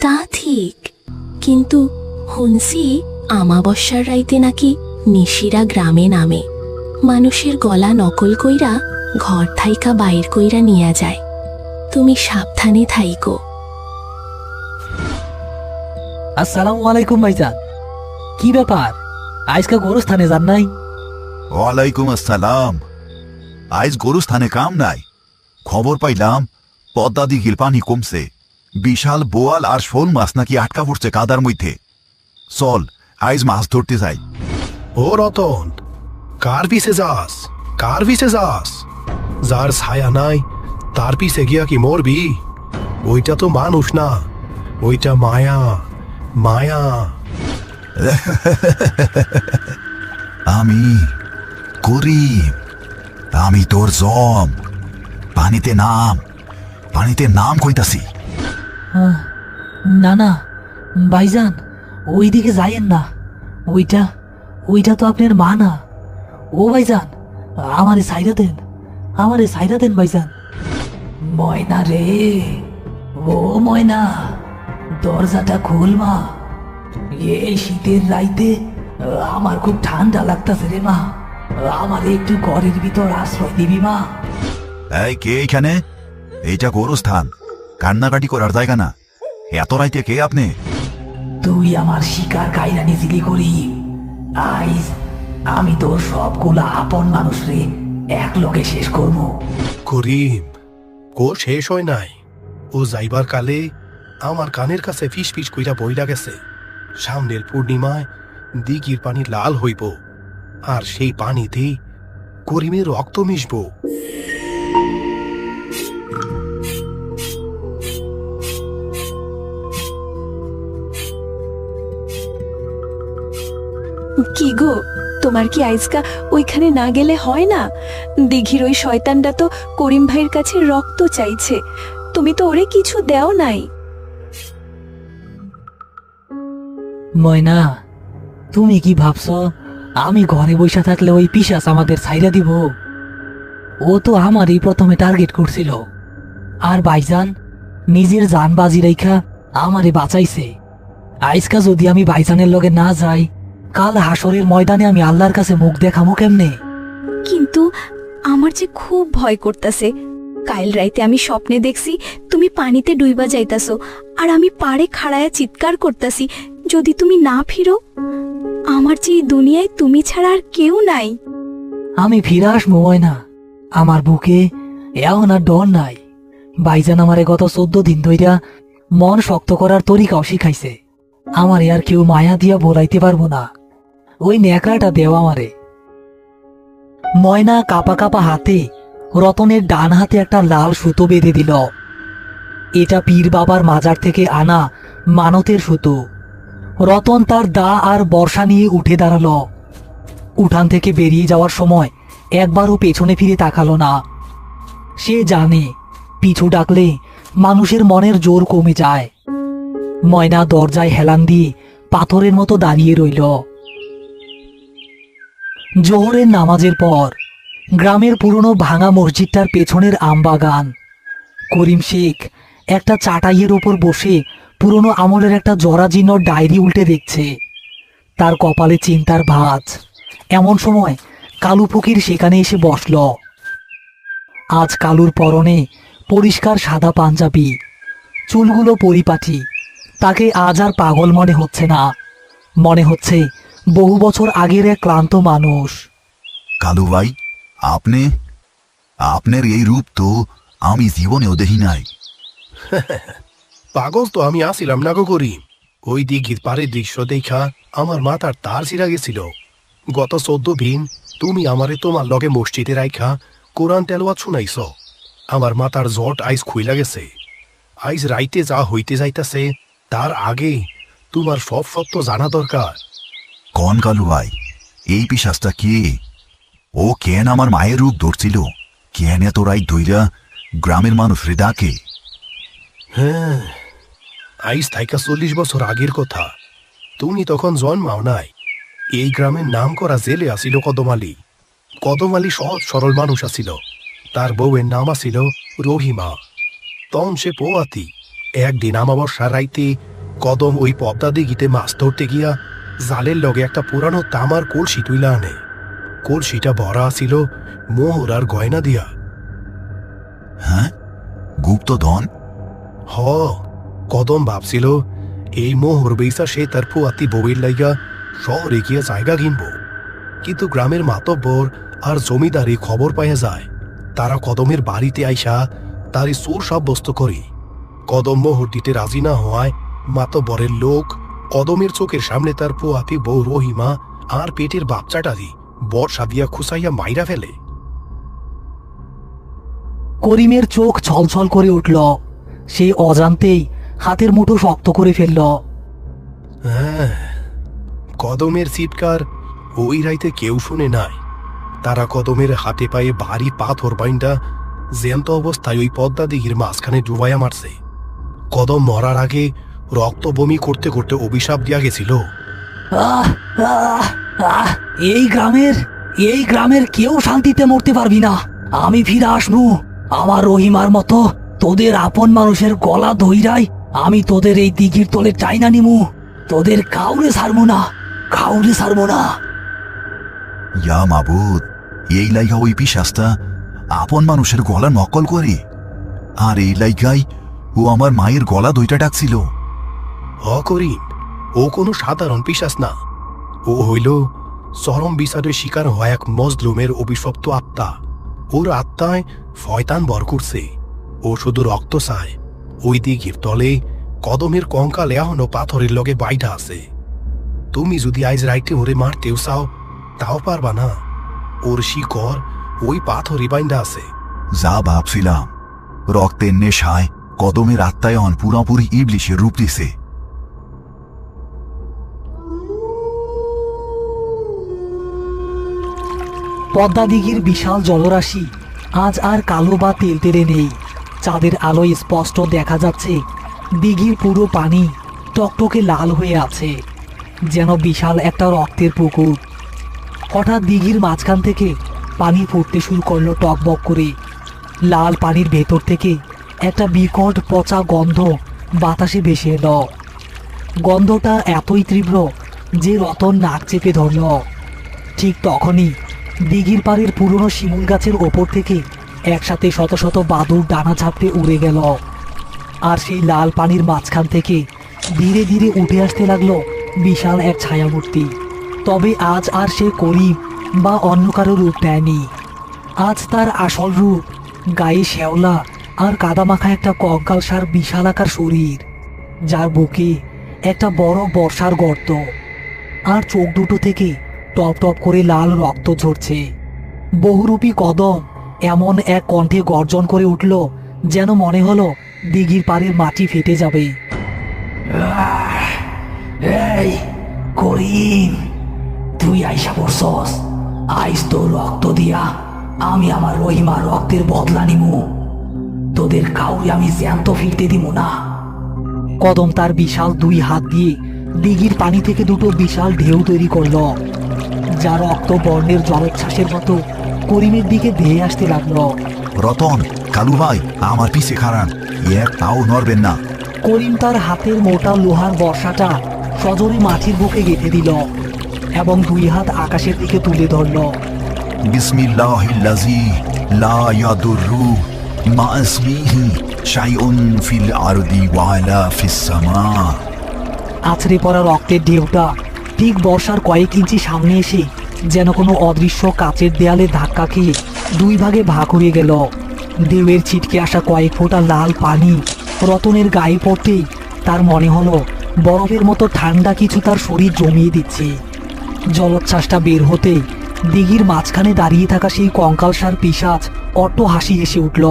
তা ঠিক, কিন্তু শুনছি আমাবস্যার রাইতে নাকি নিশিরা গ্রামে নামে, মানুষের গলা নকল কইরা ঘর থাইকা বাইর কইরা নিয়া যায়। তুমি সাবধানে থাইকো। আসসালামু আলাইকুম ভাইজান, কি ব্যাপার আজকে গোরস্থানে যান নাই? ওয়ালাইকুম আসসালাম। আজ গরুস্থানে কাম নাই। খবর পাইলাম পদ্মা দিঘির পানি কমছে, বিশাল বোয়াল আর শোল মাছ নাকি আটকা পড়ছে কাদার মধ্যে। চল আজ মাছ ধরতে যাই। ও রতন, কার পিছে যাস? কার পিছে যাস? যার ছায়া নাই তার পিছে গিয়া কি মরবি? ওইটা তো মানুষ না, ওইটা মায়া। মায়া। আমি করিম, আমি তোর জম। পানিতে নাম, পানিতে নাম কইতাছি। না না ভাইজান, ওইদিকে যাইয়েন না, ওইটা ওইটা তো আপনার মা না। ও ভাইজান, আমারে সাইরা দেন, আমারে সাইরা দেন ভাইজান। ময়না রে, ও ময়না, দরজাটা খোল মা। এই শীতের রাইতে আমার খুব ঠান্ডা লাগতাছে রে মা, আমার একটু ঘরের ভিতর আশ্রয় দিবি মা। এই কে এখানে? এইটা গরুস্থান, কান্নাকাটি করার জায়গা না। এত রাইতে কে আপনি? তুই আমার শিকার কাইরা নিছিলি করি, আইজ আমি তোর সবগুলা আপন মানুষ রে এক লগে শেষ করবো। করিম, ও শেষ হয় নাই। ও যাইবার কালে আমার কানের কাছে ফিস ফিস কইরা বইলা গেছে, সামনের পূর্ণিমায় দিঘির পানি লাল হইব, আর সেই পানিতে করিমের রক্ত মিশব। কি গো, তোমার কি আইজকা ওইখানে না গেলে হয় না? দিঘির ওই শয়তানটা তো করিম ভাইয়ের কাছে রক্ত চাইছে, তুমি তো ওরে কিছু দেও নাই। ময়না, তুমি কি ভাবছো আমি ঘরে বসে থাকলে ওই পিশাচ আমাদের ছাইরা দিব? ও তো আমারই প্রথমে টার্গেট করছিল, আর ভাইজান নিজের জান বাজি রেখা আমারে বাঁচাইছে। আজকা যদি আমি ভাইজানের লগে না যাই, কাল হাসরের ময়দানে আমি আল্লাহর কাছে মুখ দেখামো কেমনে? কিন্তু আমার যে খুব ভয় করতেছে। কাল রাইতে আমি স্বপ্নে দেখছি তুমি পানিতে ডুইবা যাইতাছো, আর আমি পাড়ে খাড়ায়া চিৎকার করতাছি, যদি তুমি না ফিরো। আমার যে এই দুনিয়ায় তুমি ছাড়া আর কেউ নাই। আমি ফিরে আসবো ময়না, আমার বুকে এমন আর ডর নাই। ভাইজান আমারে গত 14 দিন ধইরা মন শক্ত করার তরিকাও শিখাইছে। আমারে আর কেউ মায়া দিয়া বোলাইতে পারবো না, ওই ন্যাকড়াটা দেও আমারে। ময়না কাপা কাপা হাতে রতনের ডান হাতে একটা লাল সুতো বেঁধে দিল। এটা পীর বাবার মাজার থেকে আনা মানতের সুতো। রতন তার দা আর বর্ষা নিয়ে উঠে দাঁড়ালো। উঠান থেকে বেরিয়ে যাওয়ার সময় একবারও পেছনে ফিরে তাকালো না। সে জানে পিছু ডাকলে মানুষের মনের জোর কমে যায়। ময়না দরজায় হেলান দিয়ে পাথরের মতো দাঁড়িয়ে রইল। জোহরের নামাজের পর গ্রামের পুরনো ভাঙা মসজিদটার পেছনের আমবাগান। করিম শেখ একটা চাটাইয়ের ওপর বসে পুরনো আমলের একটা জরাজীর্ণ ডায়েরি উল্টে দেখছে। তার কপালে চিন্তার ভাঁজ। এমন সময় কালু ফকির সেখানে এসে বসল। আজ কালুর পরনে পরিষ্কার সাদা পাঞ্জাবি, চুলগুলো পরিপাটি। তাকে আজ আর পাগল মনে হচ্ছে না, মনে হচ্ছে বহু বছর আগের এক ক্লান্ত মানুষ। কালু ভাই, আপনার এই রূপ তো আমি জীবনেও দেখি নাই। পাগল তো আমি আসিলাম না গো করিম। ওই দিঘির পাড়ের দৃশ্য দেখা আমার মাথার তার ছিঁড়া গেছিল। গত 14 দিন তুমি আমারে তোমার লগে মসজিদে রাইখা কোরআন তেলাওয়াত শুনাইছ। আমার মাথার জট আইজ খুইলা গেছে। আইজ রাইতে যা হইতে যাইতাছে তার আগে তোমার সব সত্য জানা দরকার। কোন কালু ভাই, এই পিশাচটা কে? ও কেন আমার মায়ের রূপ ধরছিল? কেন এত রাই ধইরা গ্রামের মানুষ রে ডাকে? হ্যাঁ, আইজ থাইকা 40 বছর আগের কথা। তুমি তখন জন্মাও নাই। এই গ্রামের নাম করা জেলে আসিল কদমালি। কদমালি সহজ সরল মানুষ আসিল। তার বউয়ের নাম আসিল রহিমা। তখন সে পোয়াতি, একদিন আমাবস্যার রাইতে কদম ওই পদ্মা দিঘিতে মাছ ধরতে গিয়া জালের লগে একটা পুরানো তামার কলসি তুইলা আনে। কলসিটা ভরা ছিল মোহর আর গয়না দিয়া। হ্যাঁ, গুপ্তধন? হ, কদম ভাবছিল এই মোহর বেচা সে তার ফুয়াতি বউয়ের লাইগা শহরে গিয়া জায়গা কিনব। কিন্তু গ্রামের মাতব্বর আর জমিদারি খবর পাইয়া যায়। তারা কদমের বাড়িতে আইসা তারই চোর সাব্যস্ত করে। কদম মোহর দিতে রাজি না হওয়ায় মাতব্বরের লোক কদমের চোখের সামনে তার ফুয়াতি বউ রহিমা আর পেটের বাচ্চাটারি বর্ষা দিয়া খুসাইয়া মাইরা ফেলে। করিমের চোখ ছলছল করে উঠল। সে অজান্তেই হাতের মুঠো শক্ত করে ফেলল। হ্যাঁ, কদমের চিৎকার ওই রাইতে কেউ শুনে নাই। তারা কদমের হাতে পায়ে ভারী পাথর বাইন্দা জ্যান্ত অবস্থায় ওই পদ্মা দিঘির মাঝখানে ডুবাইয়া মারছে। কদম মরার আগে রক্ত বমি করতে করতে অভিশাপ দিয়া গেছিল। আহ আহ আহ এই গ্রামের কেউ শান্তিতে মরতে পারবি না। আমি ফিরে আসবো। আমার রহিমার মতো তোদের আপন মানুষের গলা ধইরাই আমি তোদের এই দিঘির তলে চাইনা নিমু। তোদের কাউরে ছাড়বো না, কাউরে ছাড়বো না। ইয়া মাবুদ, এই লাইগা ওই পিশাচটা আপন মানুষের গলা নকল করে, আর এই লাইগাই ও আমার মায়ের গলা দুইটা ডাকছিল। করিম, ও কোনো সাধারণ পিশাচ না। ও হইল চরম বিচারের শিকার হওয়া এক মজলুমের অভিশপ্ত আত্মা। ওর আত্মায় শয়তান বর করছে। ও শুধু রক্ত চায়। ওই দিঘির তলে কদমের কঙ্কাল এখনো পাথরের লগে বাইঠা আছে। তুমি যদি আইজ রাইতে ওরে মারতেও চাও তাও পারবা না। ওর শিকড় ওই পাথরই বাইন্দা আছে। যা ভাবছিলাম, রক্তের নেশায় কদমের আত্মায়ন পুরাপুরি ইবলিশের রূপ দিছে। পদ্মা দিঘির বিশাল জলরাশি আজ আর কালো বা তেলতেলে নেই। চাঁদের আলোয় স্পষ্ট দেখা যাচ্ছে দিঘির পুরো পানি টকটকে লাল হয়ে আছে, যেন বিশাল একটা রক্তের পুকুর। হঠাৎ দিঘির মাঝখান থেকে পানি ফুটতে শুরু করলো টকবক করে। লাল পানির ভেতর থেকে একটা বিকট পচা গন্ধ বাতাসে ভেসে এলো। গন্ধটা এতই তীব্র যে রতন নাক চেপে ধরল। ঠিক তখনই দিঘির পাড়ের পুরনো শিমুল গাছের ওপর থেকে একসাথে শত শত বাদুড় ডানা ঝাপটে উড়ে গেল। আর সেই লাল পানির মাঝখান থেকে ধীরে ধীরে উঠে আসতে লাগলো বিশাল এক ছায়ামূর্তি। তবে আজ আর সে করিম বা অন্য কারো রূপ নেয়নি। আজ তার আসল রূপ গায়ে শ্যাওলা আর কাদামাখা একটা কঙ্কালসার বিশালাকার শরীর, যার বুকে একটা বড় বর্ষার গর্ত, আর চোখ দুটো থেকে টপ টপ করে লাল রক্ত ঝরছে। বহুরূপী কদম এমন এক কণ্ঠে গর্জন করে উঠল যেন মনে হলো দিঘির পাড়ের মাটি ফেটে যাবে। এই করিম, তুই আইসা পড়ছস। আইস তোর রক্ত দিয়া আমি আমার রহিমার রক্তের বদলা নিমু। তোদের কাউরে আমি জ্যান্ত ফিরতে দিব না। কদম তার বিশাল দুই হাত দিয়ে দিঘির পানি থেকে দুটো বিশাল ঢেউ তৈরি করলো, যা রক্ত বর্ণের জলোচ্ছ্বাসের মতো করিমের দিকে ধেয়ে আসতে লাগলো। রতন, কালু ভাই, আমার পিছে খাড়ান, এক তাও নড়বেন না। করিম তার হাতের মোটা লোহার বর্ষাটা সজোরে মাটির বুকে গেঁথে দিল এবং দুই হাত আকাশের দিকে তুলে ধরল। বিসমিল্লাহিল্লাযী লা ইয়াদুররু মা ইসমিহি শাইউন ফিল আরদি ওয়ালা ফিস সামা। আছড়ে পড়া রক্তের ঢেউটা ঠিক বর্ষার কয়েক ইঞ্চি সামনে এসে যেন কোনো অদৃশ্য কাচের দেয়ালে ধাক্কা খেয়ে দুই ভাগে ভাগ হয়ে গেল। ঢেউয়ের ছিটকে আসা কয়েক ফোঁটা লাল পানি রতনের গায়ে পড়তেই তার মনে হলো বরফের মতো ঠান্ডা কিছু তার শরীর জমিয়ে দিচ্ছে। জলোচ্ছ্বাসটা বের হতে দিঘির মাঝখানে দাঁড়িয়ে থাকা সেই কঙ্কালসার পিশাচ অট্ট হাসি হেসে উঠল।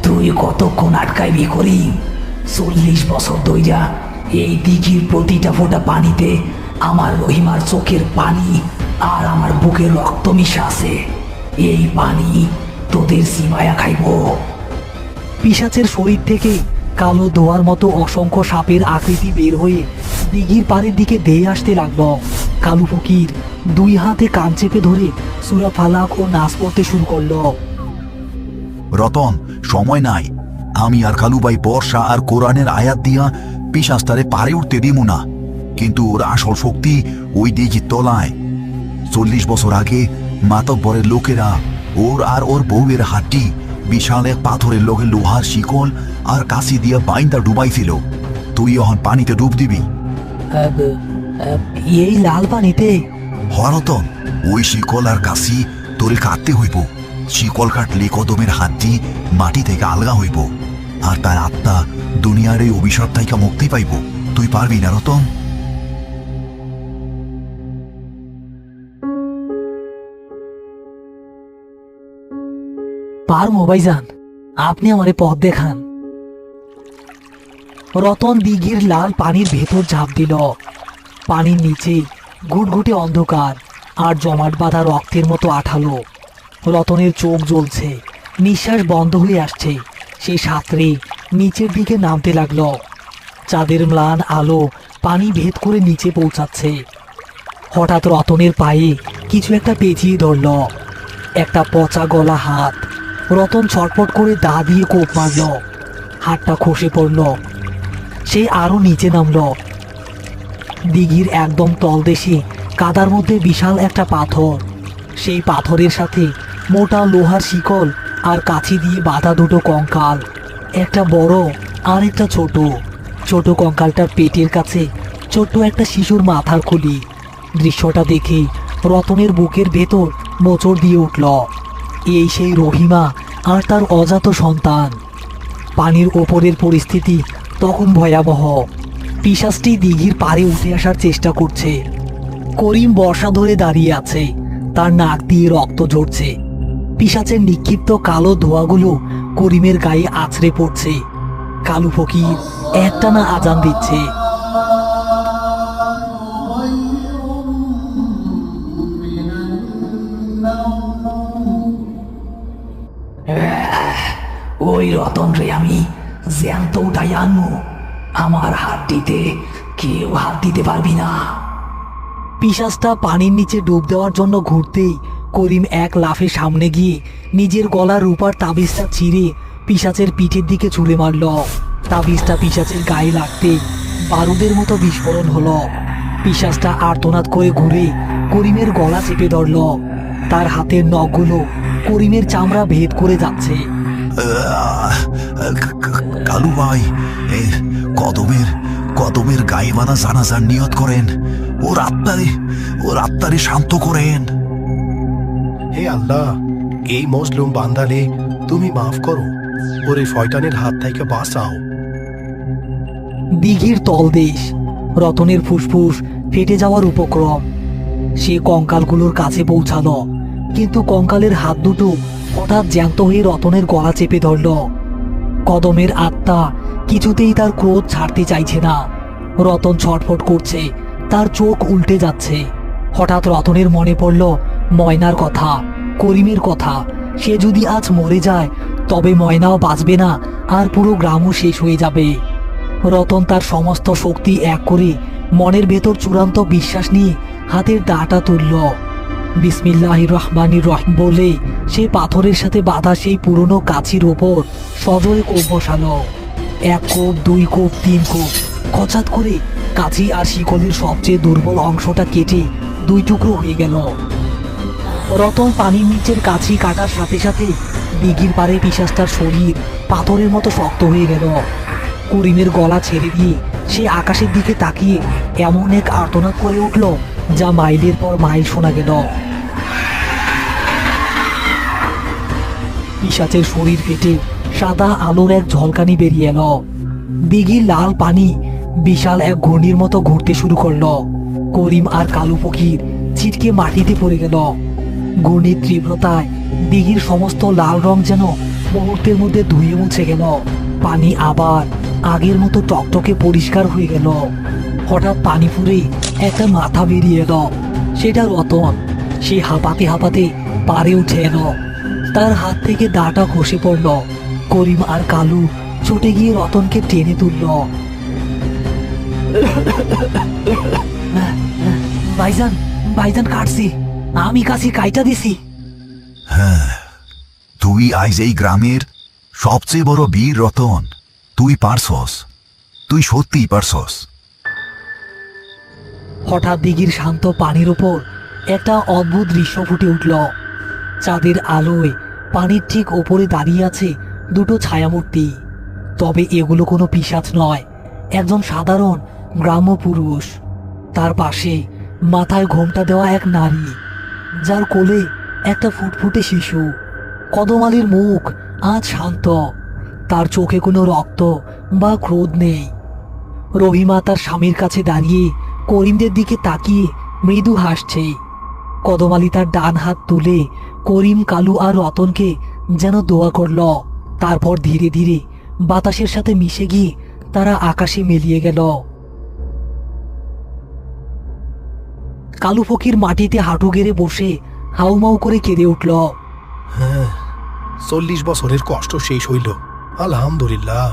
তুই কতক্ষণ আটকাইবি করিম? 40 বছর ধইরা এই দিঘির প্রতিটা ফোঁটা পানিতে আমার রহিমার চোখের পানি আর আমার বুকের রক্ত মিশা আছে। এই পানি তোদের সীমায়া খাইব। পিশাচের শরীর থেকে কালো ধোয়ার মতো অসংখ্য সাপের আকৃতি বের হয়ে দিঘির পাড়ের দিকে ধেয়ে আসতে লাগলো। কালু ফকির দুই হাতে কান চেপে ধরে সূরা ফালাক ও নাস পড়তে শুরু করলো। রতন, সময় নাই। আমি আর কালুবাই বর্ষা আর কোরআনের আয়াত দিয়া পিশাস্তারে পারে উঠতে দিমু না, কিন্তু ওর আসল শক্তি ওই দিঘির তলায়। 40 বছর আগে মাতব্বরের লোকেরা ওর আর ওর বউয়ের হাড্ডি বিশাল এক পাথরের লগে লোহার শিকল আর কাশি দিয়া বাইন্দা ডুবাইছিল। তুই এখন পানিতে ডুব দিবি। এই লাল পানিতে? হরতন, ওই শিকল আর কাশি তোরে কাটতে হইব। শিকল কাটলে কদমের হাড্ডি মাটি থেকে আলগা হইব, আর তার আত্মা দুনিয়ার এই অভিশাপ থেকে মুক্তি পাইব। তুই পারবি না রতন? পারমো ভাইজান, আপনি আমারে পথ দেখান। রতন দিঘির লাল পানির ভেতর ঝাঁপ দিল। পানির নিচে ঘুটঘুটে অন্ধকার আর জমাট বাঁধা রক্তের মতো আঠালো। রতনের চোখ জ্বলছে, নিঃশ্বাস বন্ধ হয়ে আসছে। সে সাঁতরে নিচের দিকে নামতে লাগলো। চাঁদের ম্লান আলো পানি ভেদ করে নিচে পৌঁছাচ্ছে। হঠাৎ রতনের পায়ে কিছু একটা পেঁচিয়ে ধরল, একটা পচা গলা হাত। রতন ছটফট করে দা দিয়ে কোপ মারল, হাতটা খসে পড়ল। সে আরো নিচে নামল। দিঘির একদম তলদেশে কাদার মধ্যে বিশাল একটা পাথর। সেই পাথরের সাথে মোটা লোহার শিকল আর কাছি দিয়ে বাঁধা দুটো কঙ্কাল, একটা বড় আর একটা ছোট। ছোট কঙ্কালটার পেটের কাছে ছোট্ট একটা শিশুর মাথার খুলি। দৃশ্যটা দেখে রতনের বুকের ভেতর মোচড় দিয়ে উঠল। এই সেই রহিমা আর তার অজাত সন্তান। পানির ওপরের পরিস্থিতি তখন ভয়াবহ। পিশাচটি দিঘির পাড়ে উঠে আসার চেষ্টা করছে। করিম বর্ষা ধরে দাঁড়িয়ে আছে, তার নাক দিয়ে রক্ত ঝরছে। পিশাচের নিক্ষিপ্ত কালো ধোঁয়াগুলো করিমের গায়ে আছড়ে পড়ছে। কালু ফকির একটানা আজান দিচ্ছে। ওই রতন রে আমি জ্যান্ত উঠাই আনবো, আমার হাড্ডিতে কেউ হাত দিতে পারবি না। পিশাচটা পানির নিচে ডুব দেওয়ার জন্য ঘুরতেই করিম এক লাফে সামনে গিয়ে নিজের গলার রূপার তাবিজটা ছিঁড়ে পিশাচের পিঠের দিকে ছুঁড়ে মারল। তাবিজটা পিশাচের গায়ে লাগতে বারুদের মতো বিস্ফোরণ হলো। পিশাচটা আর্তনাদ করে ঘুরে করিমের গলা চেপে ধরল। তার হাতের নখগুলো করিমের চামড়া ভেদ করে যাচ্ছে। কালু ভাই, কদমের গায়ে বাঁধা জানাজার নিয়ত করেন, ওর আত্মারে শান্ত করেন। হে আল্লাহ, এই মজলুম বান্দালে তুমি মাফ করো, ওরে শয়তানের হাত থেকে বাঁচাও। দিঘির তলদেশ। রতনের ফুসফুস ফেটে যাওয়ার উপক্রম। সে কঙ্কালগুলোর কাছে পৌঁছালো, কিন্তু কঙ্কালের হাত দুটো হঠাৎ জ্যান্ত হয়ে রতনের গলা চেপে ধরল। কদমের আত্মা কিছুতেই তার ক্রোধ ছাড়তে চাইছে না। রতন ছটফট করছে, তার চোখ উল্টে যাচ্ছে। হঠাৎ রতনের মনে পড়ল ময়নার কথা, করিমের কথা। সে যদি আজ মরে যায় তবে ময়নাও বাঁচবে না, আর পুরো গ্রামও শেষ হয়ে যাবে। রতন তার সমস্ত শক্তি এক করে মনের ভেতর চূড়ান্ত বিশ্বাস নিয়ে হাতের দাটা তুলল। বিসমিল্লাহির রহমানির রহিম বলে সে পাথরের সাথে বাঁধা সেই পুরনো কাছির ওপর সজোরে কোপ বসালো। 1 কোপ, 2 কোপ, 3 কোপ। হঠাৎ করে কাছি আর শিকলের সবচেয়ে দুর্বল অংশটা কেটে 2 টুকরো হয়ে গেল। রতন পানির নিচের কাছি কাটার সাথে সাথে দিঘির পাড়ে পিশাচটার শরীর পাথরের মতো শক্ত হয়ে গেল। করিমের গলা ছেড়ে দিয়ে সে আকাশের দিকে তাকিয়ে এমন এক আর্তনাদ করে উঠল যা মাইলের পর মাইল শোনা গেল। পিশাচের শরীর ফেটে সাদা আলোর এক ঝলকানি বেরিয়ে এলো। দিঘির লাল পানি বিশাল এক ঘূর্ণির মতো ঘুরতে শুরু করলো। করিম আর কালু ফকির ছিটকে মাটিতে পড়ে গেল। ঘূর্ণির তীব্রতায় দিঘির সমস্ত লাল রং যেন মুহূর্তের মধ্যে ধুয়ে মুছে গেল। পানি আবার আগের মতো টকটকে পরিষ্কার হয়ে গেল। হঠাৎ পানি ফুরে একটা মাথা বেরিয়ে এলো। সেটা রতন। সে হাঁপাতে হাঁপাতে পারে উঠে এলো। তার হাত থেকে দাটা খসে পড়ল। করিম আর কালু ছুটে গিয়ে রতনকে টেনে তুলল। ভাইজান, ভাইজান কাটছি, আমি কাছি কাইটা দিছি। হ্যাঁ, তুই আইজ এই গ্রামের সবচেয়ে বড় বীর রতন। তুই পারছস, তুই সত্যিই পারছস। হঠাৎ দিঘির শান্ত পানির উপর একটা অদ্ভুত দৃশ্য ফুটে উঠল। চাঁদের আলোয় পানির ঠিক ওপরে দাঁড়িয়ে আছে দুটো ছায়ামূর্তি। তবে এগুলো কোনো পিশাচ নয়, একজন সাধারণ গ্রাম্য পুরুষ। তার পাশে মাথায় ঘোমটা দেওয়া এক নারী, যার কোলে একটা ফুটফুটে শিশু। কদমালির মুখ আজ শান্ত, তার চোখে কোনো রক্ত বা ক্রোধ নেই। রহিমা তার স্বামীর কাছে দাঁড়িয়ে করিমদের দিকে তাকিয়ে মৃদু হাসছে। কদমালি তার ডান হাত তুলে করিম, কালু আর রতনকে যেন দোয়া করল। তারপর ধীরে ধীরে বাতাসের সাথে মিশে গিয়ে তারা আকাশে মিলিয়ে গেল। কালু ফকির মাটিতে হাঁটু গেড়ে বসে হাউমাউ করে কেঁদে উঠল। 40 বছরের কষ্ট শেষ হইল, আলহামদুলিল্লাহ।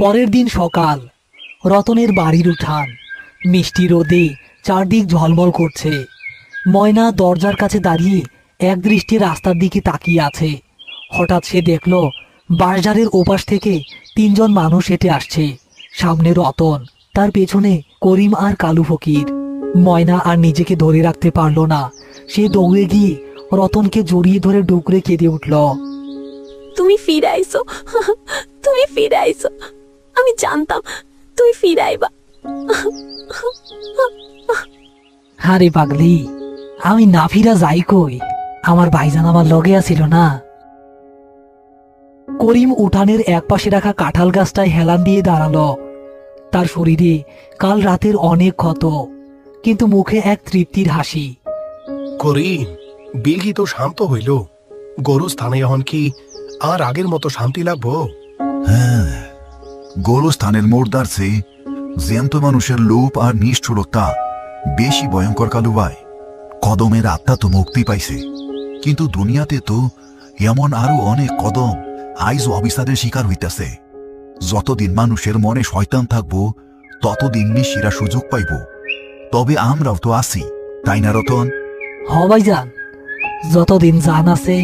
পরের দিন সকাল, রতনের বাড়ির উঠান মিষ্টি রোদে চারদিক ঝলমল করছে। ময়না দরজার কাছে দাঁড়িয়ে এক দৃষ্টি রাস্তার দিকে তাকিয়ে আছে। হঠাৎ সে দেখল বাঁশঝাড়ের ওপাশ থেকে 3 জন মানুষ হেঁটে আসছে। সামনে রতন, তার পেছনে করিম আর কালু ফকির। ময়না আর নিজেকে ধরে রাখতে পারল না। সে দৌড়ে গিয়ে রতনকে জড়িয়ে ধরে ডুকরে কেঁদে উঠল। তুমি ফিরে আইছো, তুমি ফিরে আইছো। আমি জানতাম তুমি ফিরে আইবা। হারে পাগলি, আমি না ফিরা যাই কই? আমার ভাইজান আমার লগে আছিল না। করিম উঠানের এক পাশে রাখা কাঁঠাল গাছটায় হেলান দিয়ে দাঁড়ালো। তার শরীরে কাল রাতের অনেক ক্ষত, কিন্তু মুখে এক তৃপ্তির হাসি। করিম, বিলকি তো শান্ত হইল। গরু স্থানে এখন কি আর আগের মতো শান্তি লাগবো? হ্যাঁ, গোরস্থানের মোর্দার চেয়ে জ্যান্ত মানুষের লোভ আর নিষ্ঠুরতা বেশি ভয়ঙ্কর কালু ভাই। কদমের আত্মা তো মুক্তি পাইছে, কিন্তু দুনিয়াতে তো এমন আরো অনেক কদম আইজ অবিচারের শিকার হইতেছে। যতদিন মানুষের মনে শয়তান থাকবো, ততদিন নিশিরা সুযোগ পাইব। তবে আমরাও তো আছি, তাই না রতন? হ ভাইজান, যতদিন জান আছে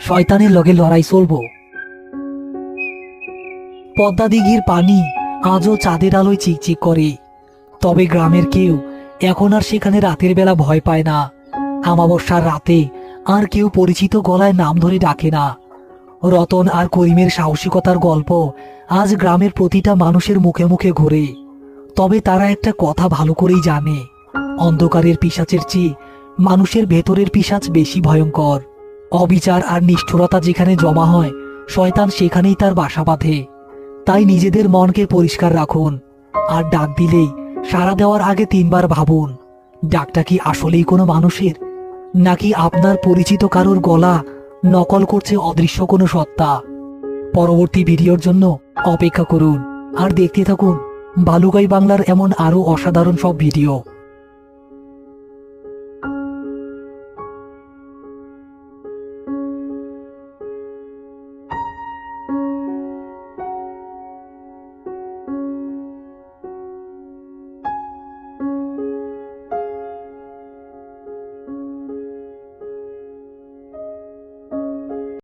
শয়তানের লগে লড়াই চলবো। পদ্মা দিঘির পানি আজও চাঁদের আলোয় চিকচিক করে। তবে গ্রামের কেউ এখন আর সেখানে রাতের বেলা ভয় পায় না। আমাবস্যার রাতে আর কেউ পরিচিত গলায় নাম ধরে ডাকে না। রতন আর করিমের সাহসিকতার গল্প আজ গ্রামের প্রতিটা মানুষের মুখে মুখে ঘোরে। তবে তারা একটা কথা ভালো করেই জানে, অন্ধকারের পিশাচের চেয়ে মানুষের ভেতরের পিশাচ বেশি ভয়ঙ্কর। অবিচার আর নিষ্ঠুরতা যেখানে জমা হয়, শয়তান সেখানেই তার বাসা বাঁধে। তাই নিজেদের মনকে পরিষ্কার রাখুন, আর ডাক দিলেই সাড়া দেওয়ার আগে 3 বার ভাবুন, ডাকটা কি আসলেই কোনো মানুষের, নাকি আপনার পরিচিত কারোর গলা নকল করছে অদৃশ্য কোনো সত্তা। পরবর্তী ভিডিওর জন্য অপেক্ষা করুন আর দেখতে থাকুন বালুগাই বাংলার এমন আরো অসাধারণ সব ভিডিও।